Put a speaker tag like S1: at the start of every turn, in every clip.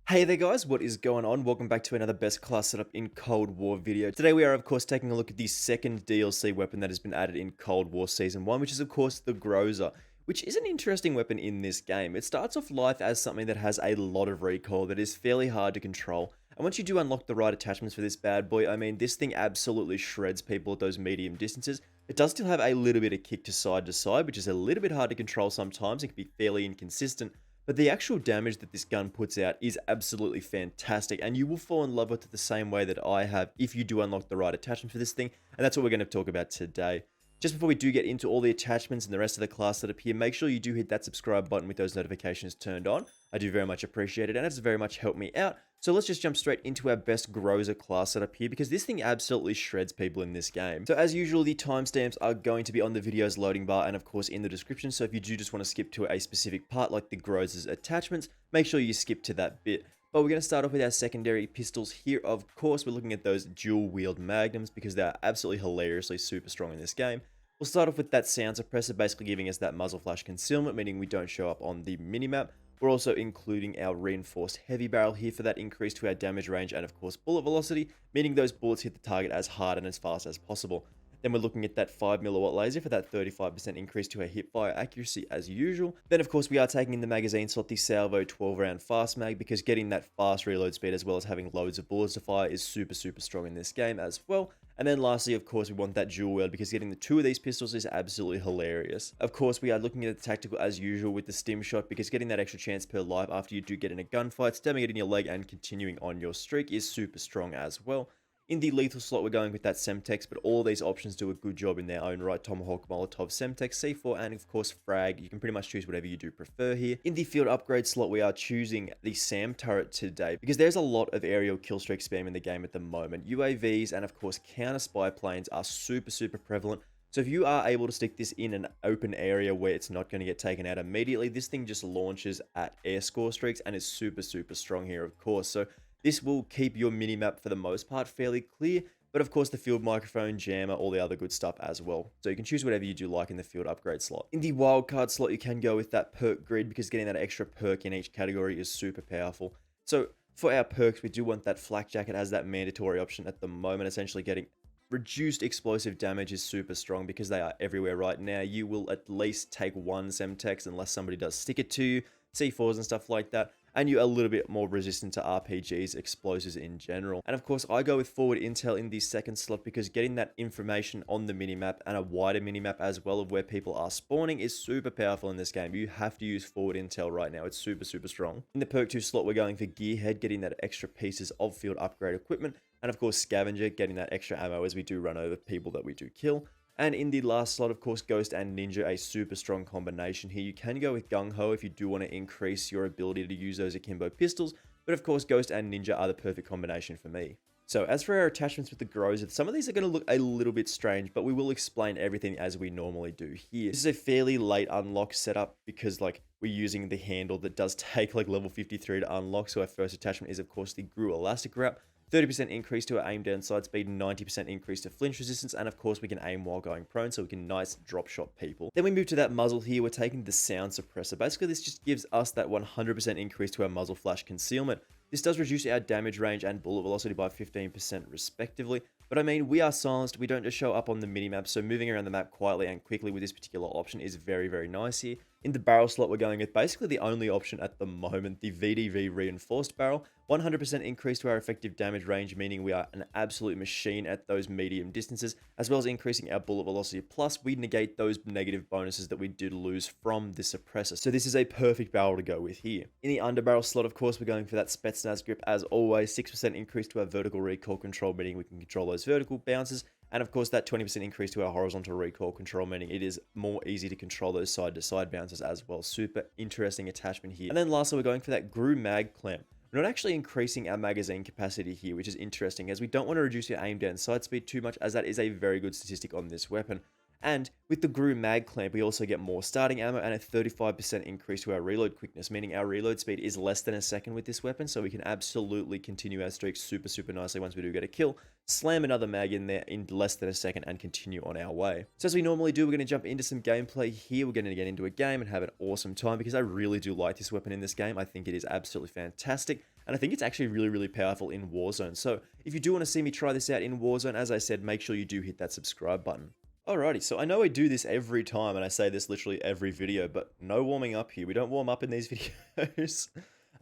S1: Hey there guys, what is going on? Welcome back to another best class setup in Cold War video. Today we are of course taking a look at the second DLC weapon that has been added in Cold War Season 1, which is of course the Groza, which is an interesting weapon in this game. It starts off life as something that has a lot of recoil that is fairly hard to control. And once you do unlock the right attachments for this bad boy, I mean this thing absolutely shreds people at those medium distances. It does still have a little bit of kick to side, which is a little bit hard to control sometimes. It can be fairly inconsistent. But the actual damage that this gun puts out is absolutely fantastic, and you will fall in love with it the same way that I have if you do unlock the right attachment for this thing, and that's what we're going to talk about today. Just before we do get into all the attachments and the rest of the class setup here, make sure you do hit that subscribe button with those notifications turned on. I do very much appreciate it, and it's very much helped me out. So let's just jump straight into our best Groza class setup here, because this thing absolutely shreds people in this game. So as usual, the timestamps are going to be on the video's loading bar and of course in the description. So if you do just want to skip to a specific part like the Groza's attachments, make sure you skip to that bit. But we're going to start off with our secondary pistols here. Of course, we're looking at those dual-wield magnums because they are absolutely hilariously super strong in this game. We'll start off with that sound suppressor, basically giving us that muzzle flash concealment, meaning we don't show up on the minimap. We're also including our reinforced heavy barrel here for that increase to our damage range and of course bullet velocity, meaning those bullets hit the target as hard and as fast as possible. Then we're looking at that 5mm laser for that 35% increase to our hip fire accuracy as usual. Then of course we are taking in the magazine slot the Salvo 12 round fast mag, because getting that fast reload speed as well as having loads of bullets to fire is super strong in this game as well. And then lastly, of course, we want that dual wield, because getting the two of these pistols is absolutely hilarious. Of course, we are looking at the tactical as usual with the stim shot, because getting that extra chance per life after you do get in a gunfight, stabbing it in your leg and continuing on your streak is super strong as well. In the lethal slot, we're going with that Semtex, but all these options do a good job in their own right. Tomahawk, Molotov, Semtex, C4, and of course Frag. You can pretty much choose whatever you do prefer here. In the field upgrade slot, we are choosing the SAM turret today, because there's a lot of aerial killstreak spam in the game at the moment. UAVs and of course counter spy planes are super prevalent. So if you are able to stick this in an open area where it's not going to get taken out immediately, this thing just launches at air score streaks and is super strong here, of course. So this will keep your minimap for the most part fairly clear, but of course the field microphone, jammer, all the other good stuff as well. So you can choose whatever you do like in the field upgrade slot. In the wildcard slot, you can go with that perk grid, because getting that extra perk in each category is super powerful. So for our perks, we do want that flak jacket as that mandatory option at the moment. Essentially getting reduced explosive damage is super strong because they are everywhere right now. You will at least take one Semtex unless somebody does stick it to you, C4s and stuff like that. And you're a little bit more resistant to RPGs, explosives in general. And of course, I go with forward intel in the second slot, because getting that information on the minimap and a wider minimap as well of where people are spawning is super powerful in this game. You have to use forward intel right now. It's super strong. In the perk 2 slot, we're going for gearhead, getting that extra pieces of field upgrade equipment. And of course, scavenger, getting that extra ammo as we do run over people that we do kill. And in the last slot, of course, Ghost and Ninja, a super strong combination here. You can go with Gung Ho if you do want to increase your ability to use those akimbo pistols, but of course, Ghost and Ninja are the perfect combination for me. So as for our attachments with the Groza, some of these are going to look a little bit strange, but we will explain everything as we normally do here. This is a fairly late unlock setup, because like we're using the handle that does take like level 53 to unlock. So our first attachment is of course the GRU elastic wrap. 30% increase to our aim down sight speed, 90% increase to flinch resistance, and of course we can aim while going prone, so we can nice drop shot people. Then we move to that muzzle here. We're taking the sound suppressor. Basically this just gives us that 100% increase to our muzzle flash concealment. This does reduce our damage range and bullet velocity by 15% respectively. But I mean, we are silenced, we don't just show up on the minimap, so moving around the map quietly and quickly with this particular option is very nice here. In the barrel slot, we're going with basically the only option at the moment, the VDV reinforced barrel. 100% increase to our effective damage range, meaning we are an absolute machine at those medium distances, as well as increasing our bullet velocity. Plus, we negate those negative bonuses that we did lose from the suppressor. So this is a perfect barrel to go with here. In the underbarrel slot, of course, we're going for that Spetsnaz grip as always. 6% increase to our vertical recoil control, meaning we can control those vertical bounces. And of course, that 20% increase to our horizontal recoil control, meaning it is more easy to control those side-to-side bounces as well. Super interesting attachment here. And then lastly, we're going for that GRU mag clamp. We're not actually increasing our magazine capacity here, which is interesting, as we don't want to reduce your aim down sight speed too much, as that is a very good statistic on this weapon. And with the Gru Mag Clamp, we also get more starting ammo and a 35% increase to our reload quickness, meaning our reload speed is less than a second with this weapon, so we can absolutely continue our streak super, super nicely once we do get a kill, slam another mag in there in less than a second, and continue on our way. So as we normally do, we're going to jump into some gameplay here. We're going to get into a game and have an awesome time, because I really do like this weapon in this game. I think it is absolutely fantastic, and I think it's actually really, really powerful in Warzone. So if you do want to see me try this out in Warzone, as I said, make sure you do hit that subscribe button. Alrighty, so I know I do this every time, and I say this literally every video, but no warming up here. We don't warm up in these videos.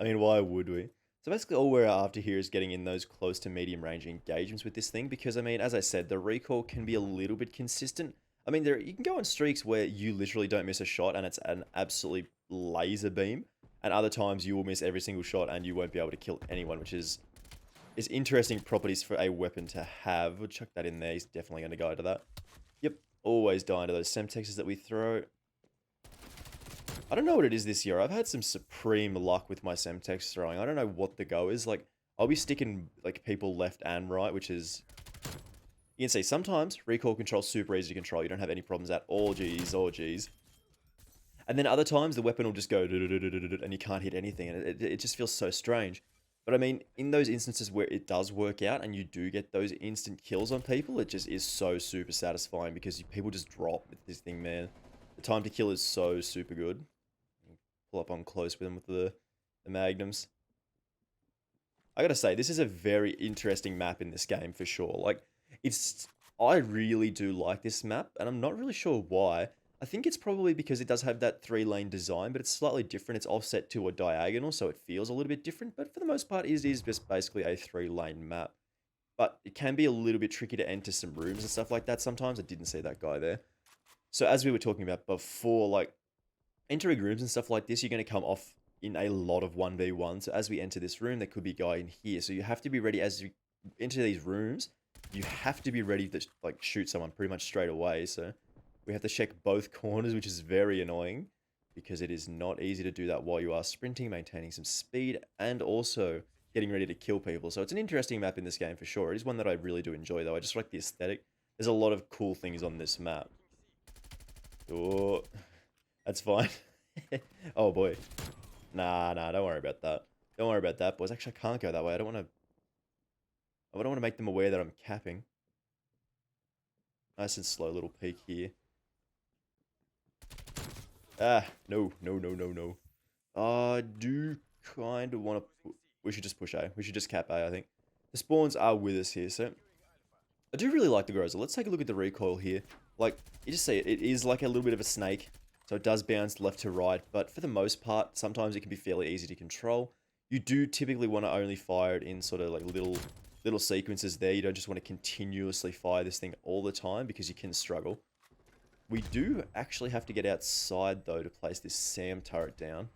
S1: I mean, why would we? So basically all we're after here is getting in those close to medium range engagements with this thing, because I mean, as I said, the recoil can be a little bit consistent. I mean, you can go on streaks where you literally don't miss a shot and it's an absolutely laser beam, and other times you will miss every single shot and you won't be able to kill anyone, which is interesting properties for a weapon to have. We'll chuck that in there. He's definitely going to go to that. Yep, always dying to those Semtexes that we throw. I don't know what it is this year. I've had some supreme luck with my Semtex throwing. I don't know what the go is. Like, I'll be sticking like people left and right, which is... You can see sometimes recoil control super easy to control. You don't have any problems at all. Geez, oh geez. And then other times the weapon will just go and you can't hit anything. And it just feels so strange. But I mean, in those instances where it does work out and you do get those instant kills on people, it just is so super satisfying, because people just drop with this thing, man. The time to kill is so super good. Pull up on close with them with the magnums. I gotta say, this is a very interesting map in this game for sure. Like, I really do like this map, and I'm not really sure why. I think it's probably because it does have that 3-lane design, but it's slightly different. It's offset to a diagonal, so it feels a little bit different. But for the most part, it is just basically a 3-lane map. But it can be a little bit tricky to enter some rooms and stuff like that sometimes. I didn't see that guy there. So as we were talking about before, like, entering rooms and stuff like this, you're going to come off in a lot of 1v1. So as we enter this room, there could be a guy in here. So you have to be ready as you enter these rooms. You have to be ready to, like, shoot someone pretty much straight away. So we have to check both corners, which is very annoying, because it is not easy to do that while you are sprinting, maintaining some speed, and also getting ready to kill people. So it's an interesting map in this game for sure. It is one that I really do enjoy, though. I just like the aesthetic. There's a lot of cool things on this map. Oh, that's fine. Oh boy. Nah, don't worry about that. Don't worry about that, boys. Actually, I can't go that way. I don't want to make them aware that I'm capping. Nice and slow little peek here. Ah, no. I do kind of want to... We should just push A. We should just cap A, I think. The spawns are with us here, so... I do really like the Groza. Let's take a look at the recoil here. Like, you just see it. It is like a little bit of a snake, so it does bounce left to right, but for the most part, sometimes it can be fairly easy to control. You do typically want to only fire it in sort of like little sequences there. You don't just want to continuously fire this thing all the time, because you can struggle. We do actually have to get outside, though, to place this SAM turret down.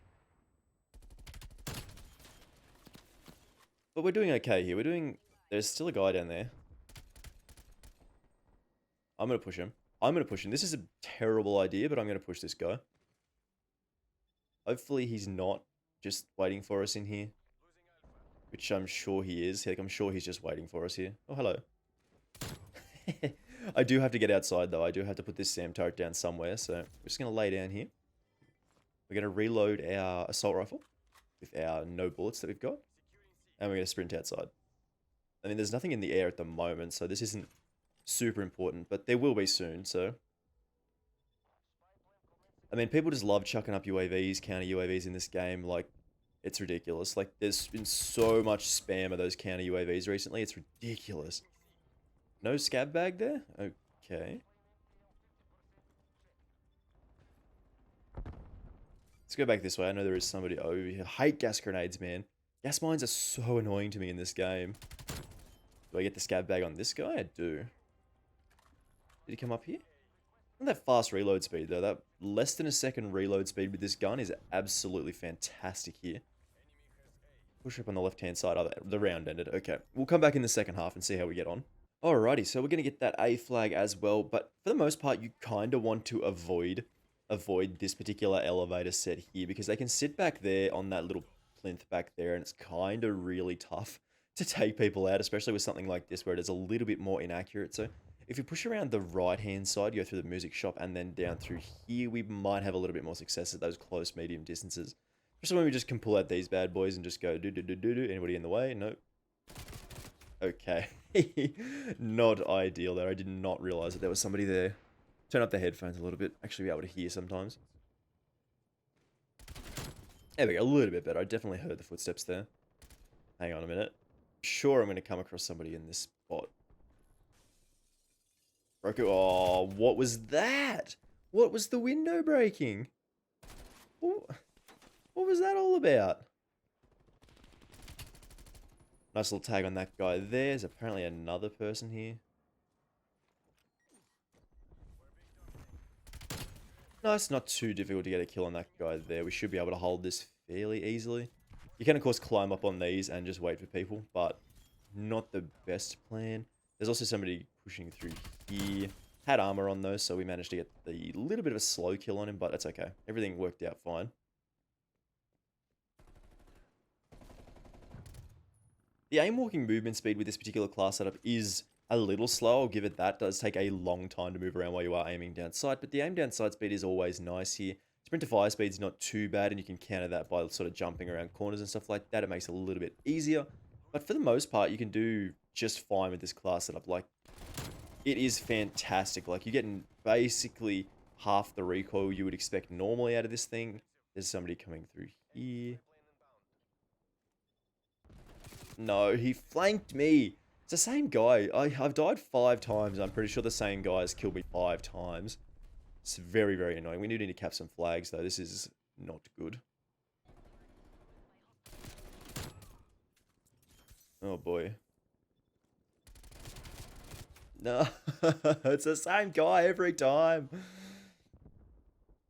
S1: But we're doing okay here. There's still a guy down there. I'm going to push him. This is a terrible idea, but I'm going to push this guy. Hopefully he's not just waiting for us in here, which I'm sure he is. Heck, I'm sure he's just waiting for us here. Oh, hello. I do have to get outside, though. I do have to put this SAM turret down somewhere, so we're just going to lay down here. We're going to reload our assault rifle with our no bullets that we've got, and we're going to sprint outside. I mean, there's nothing in the air at the moment, so this isn't super important, but there will be soon, so... I mean, people just love chucking up UAVs, counter UAVs in this game. Like, it's ridiculous. Like, there's been so much spam of those counter UAVs recently. It's ridiculous. No scab bag there? Okay. Let's go back this way. I know there is somebody over here. I hate gas grenades, man. Gas mines are so annoying to me in this game. Do I get the scab bag on this guy? I do. Did he come up here? And that fast reload speed, though. That less than a second reload speed with this gun is absolutely fantastic here. Push up on the left-hand side. Oh, the round ended. Okay. We'll come back in the second half and see how we get on. Alrighty, so we're going to get that A flag as well. But for the most part, you kind of want to avoid this particular elevator set here, because they can sit back there on that little plinth back there, and it's kind of really tough to take people out, especially with something like this where it is a little bit more inaccurate. So if we push around the right-hand side, go through the music shop, and then down through here, we might have a little bit more success at those close, medium distances. Especially when we just can pull out these bad boys and just go do. Anybody in the way? Nope. Okay. Not ideal there. I did not realize that there was somebody there. Turn up the headphones a little bit. Actually be able to hear sometimes. There we go. A little bit better. I definitely heard the footsteps there. Hang on a minute. Sure, I'm going to come across somebody in this spot. Roku. Oh, what was that? What was the window breaking? What was that all about? Nice little tag on that guy there. There's apparently another person here. Nice, not too difficult to get a kill on that guy there. We should be able to hold this fairly easily. You can, of course, climb up on these and just wait for people, but not the best plan. There's also somebody pushing through here. Had armor on those, so we managed to get the little bit of a slow kill on him, but it's okay. Everything worked out fine. The aim walking movement speed with this particular class setup is a little slow, I'll give it that. It does take a long time to move around while you are aiming down sight, but the aim down sight speed is always nice here. Sprint to fire speed is not too bad, and you can counter that by sort of jumping around corners and stuff like that. It makes it a little bit easier, but for the most part, you can do just fine with this class setup. Like, it is fantastic. Like, you're getting basically half the recoil you would expect normally out of this thing. There's somebody coming through here. No, he flanked me. It's the same guy. I've died 5 times. I'm pretty sure the same guy has killed me 5 times. It's very, very annoying. We do need to cap some flags, though. This is not good. Oh, boy. No, it's the same guy every time.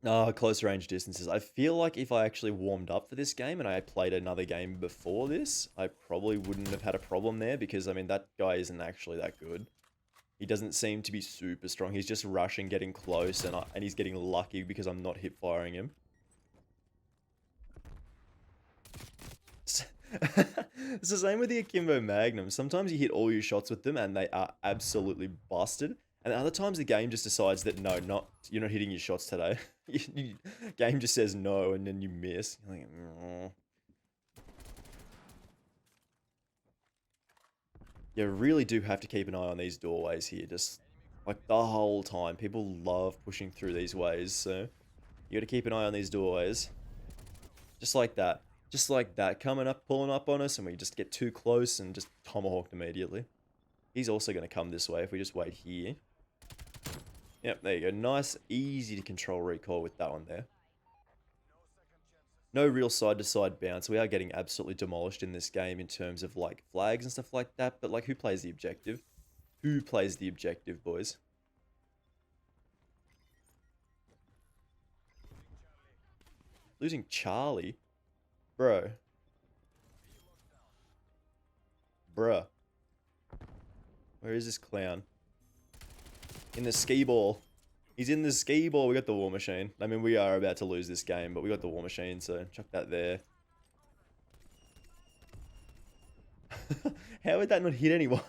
S1: Oh, close range distances. I feel like if I actually warmed up for this game and I played another game before this, I probably wouldn't have had a problem there because, I mean, that guy isn't actually that good. He doesn't seem to be super strong. He's just rushing, getting close, and he's getting lucky because I'm not hip firing him. It's the same with the Akimbo Magnum. Sometimes you hit all your shots with them and they are absolutely busted. And other times the game just decides that no, you're not hitting your shots today. Game just says no and then you miss. You're like, oh. You really do have to keep an eye on these doorways here. Just like the whole time. People love pushing through these ways. So you got to keep an eye on these doorways. Just like that. Just like that. Coming up, pulling up on us, and we just get too close and just tomahawked immediately. He's also going to come this way if we just wait here. Yep, there you go. Nice, easy to control recoil with that one there. No real side-to-side bounce. We are getting absolutely demolished in this game in terms of, like, flags and stuff like that. But, like, who plays the objective? Who plays the objective, boys? Losing Charlie? Bro. Bruh. Where is this clown? In the ski ball. He's in the ski ball. We got the war machine. I mean, we are about to lose this game, but we got the war machine, so chuck that there. How would that not hit anyone?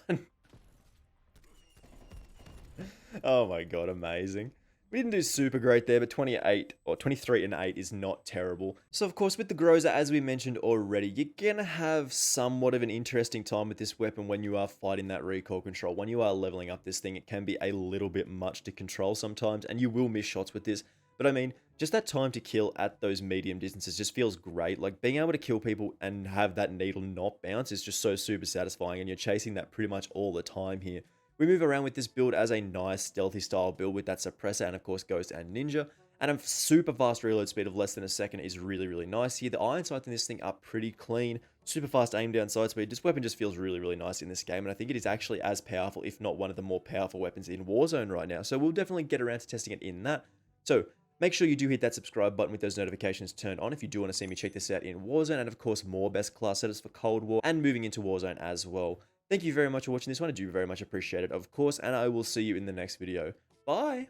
S1: Oh my god, amazing. We didn't do super great there, but 28 or 23 and 8 is not terrible. So of course with the Groza, as we mentioned already, you're gonna have somewhat of an interesting time with this weapon when you are fighting that recoil control. When you are leveling up this thing, it can be a little bit much to control sometimes, and you will miss shots with this. But I mean, just that time to kill at those medium distances just feels great. Like being able to kill people and have that needle not bounce is just so super satisfying, and you're chasing that pretty much all the time here. We move around with this build as a nice stealthy style build with that suppressor and of course ghost and ninja. And a super fast reload speed of less than a second is really, really nice here. The iron sights in this thing are pretty clean. Super fast aim down sight speed. This weapon just feels really, really nice in this game. And I think it is actually as powerful, if not one of the more powerful weapons in Warzone right now. So we'll definitely get around to testing it in that. So make sure you do hit that subscribe button with those notifications turned on if you do want to see me check this out in Warzone. And of course, more best class setups for Cold War and moving into Warzone as well. Thank you very much for watching this one. I do very much appreciate it, of course, and I will see you in the next video. Bye!